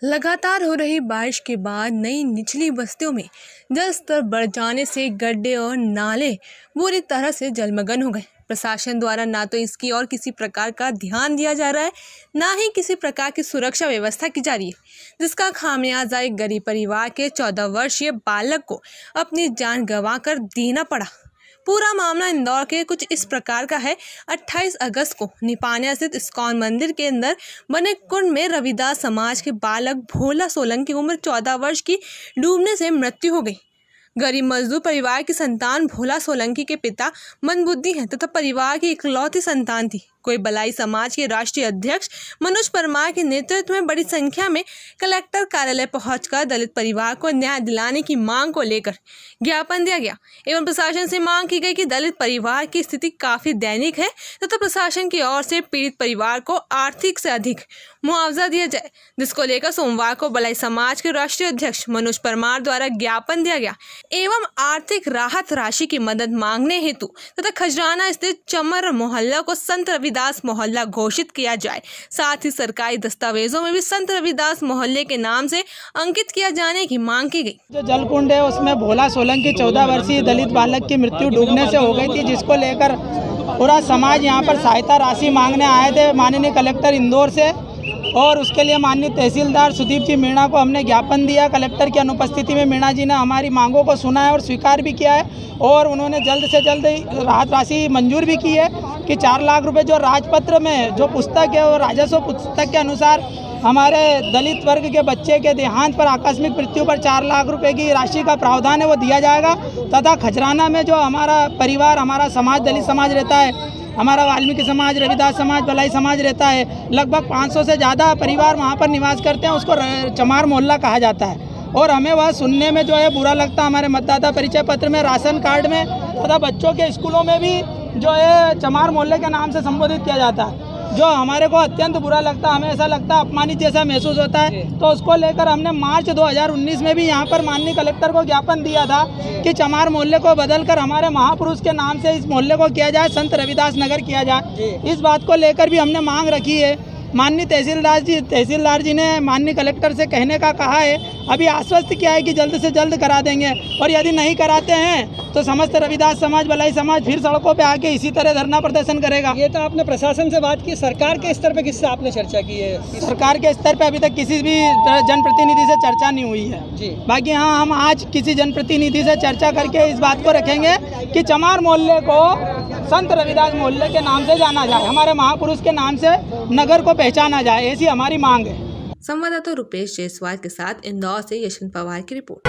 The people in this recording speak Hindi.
लगातार हो रही बारिश के बाद नई निचली बस्तियों में जल स्तर बढ़ जाने से गड्ढे और नाले बुरी तरह से जलमग्न हो गए। प्रशासन द्वारा ना तो इसकी और किसी प्रकार का ध्यान दिया जा रहा है, ना ही किसी प्रकार की सुरक्षा व्यवस्था की जा रही है, जिसका खामियाजा एक गरीब परिवार के 14 वर्षीय बालक को अपनी जान गंवाकर देना पड़ा। पूरा मामला इंदौर के कुछ इस प्रकार का है। 28 अगस्त को निपानिया स्थित इस्कॉन मंदिर के अंदर बने कुंड में रविदास समाज के बालक भोला सोलंकी की उम्र 14 वर्ष की डूबने से मृत्यु हो गई। गरीब मजदूर परिवार की संतान भोला सोलंकी के पिता मंदबुद्धि हैं तथा परिवार की इकलौती संतान थी। कोई बलाई समाज के राष्ट्रीय अध्यक्ष मनोज परमार के नेतृत्व में बड़ी संख्या में कलेक्टर कार्यालय पहुंचकर दलित परिवार को न्याय दिलाने की मांग को लेकर ज्ञापन दिया गया एवं प्रशासन से मांग की गई कि दलित परिवार की स्थिति काफी दैनिक है तथा प्रशासन की ओर से पीड़ित परिवार को आर्थिक से अधिक मुआवजा दिया जाए, जिसको लेकर सोमवार को बलाई समाज के राष्ट्रीय अध्यक्ष मनोज परमार द्वारा ज्ञापन दिया गया एवं आर्थिक राहत राशि की मदद मांगने हेतु तथा खजराना स्थित चमर मोहल्ला को संत रविदास मोहल्ला घोषित किया जाए। साथ ही सरकारी दस्तावेजों में भी संत रविदास मोहल्ले के नाम से अंकित किया जाने की मांग की गई। जो जलकुंड है उसमें भोला सोलंकी 14 वर्षीय दलित बालक की मृत्यु डूबने से हो गई थी, जिसको लेकर पूरा समाज यहाँ पर सहायता राशि मांगने आए थे माननीय कलेक्टर इंदौर से, और उसके लिए माननीय तहसीलदार सुदीप जी मीणा को हमने ज्ञापन दिया। कलेक्टर की अनुपस्थिति में मीणा जी ने हमारी मांगों को सुना है और स्वीकार भी किया है, और उन्होंने जल्द से जल्द राहत राशि मंजूर भी की है कि 4 लाख रुपए जो राजपत्र में जो पुस्तक है और राजस्व पुस्तक के अनुसार हमारे दलित वर्ग के बच्चे के देहांत पर आकस्मिक मृत्यु पर 4 लाख रुपए की राशि का प्रावधान है वो दिया जाएगा। तथा खजराना में जो हमारा परिवार, हमारा समाज, दलित समाज रहता है, हमारा वाल्मीकि समाज, रविदास समाज, बलाई समाज रहता है, लगभग 500 से ज़्यादा परिवार वहाँ पर निवास करते हैं। उसको चमार मोहल्ला कहा जाता है, और हमें वह सुनने में जो है बुरा लगता है। हमारे मतदाता परिचय पत्र में, राशन कार्ड में तथा बच्चों के स्कूलों में भी जो है चमार मोहल्ले के नाम से संबोधित किया जाता है, जो हमारे को अत्यंत बुरा लगता है। हमें ऐसा लगता है, अपमानित जैसा महसूस होता है। तो उसको लेकर हमने मार्च 2019 में भी यहाँ पर माननीय कलेक्टर को ज्ञापन दिया था कि चमार मोहल्ले को बदलकर हमारे महापुरुष के नाम से इस मोहल्ले को किया जाए, संत रविदास नगर किया जाए। इस बात को लेकर भी हमने मांग रखी है। माननीय तहसीलदार जी ने माननीय कलेक्टर से कहने का कहा है, अभी आश्वस्त किया है कि जल्द से जल्द करा देंगे, और यदि नहीं कराते हैं तो समस्त रविदास समाज, बलाई समाज फिर सड़कों पे आके इसी तरह धरना प्रदर्शन करेगा। ये तो आपने प्रशासन से बात की, सरकार के स्तर पे किससे आपने चर्चा की है? सरकार के स्तर पे अभी तक किसी भी जनप्रतिनिधि से चर्चा नहीं हुई है जी। बाकी हाँ, हम आज किसी जनप्रतिनिधि से चर्चा करके इस बात को रखेंगे कि चमार मोहल्ले को संत रविदास मोहल्ले के नाम से जाना जाए, हमारे महापुरुष के नाम से नगर को पहचाना जाए, ऐसी हमारी मांग है। संवाददाता रुपेश जायसवाल के साथ इंदौर से यशवंत पवार की रिपोर्ट।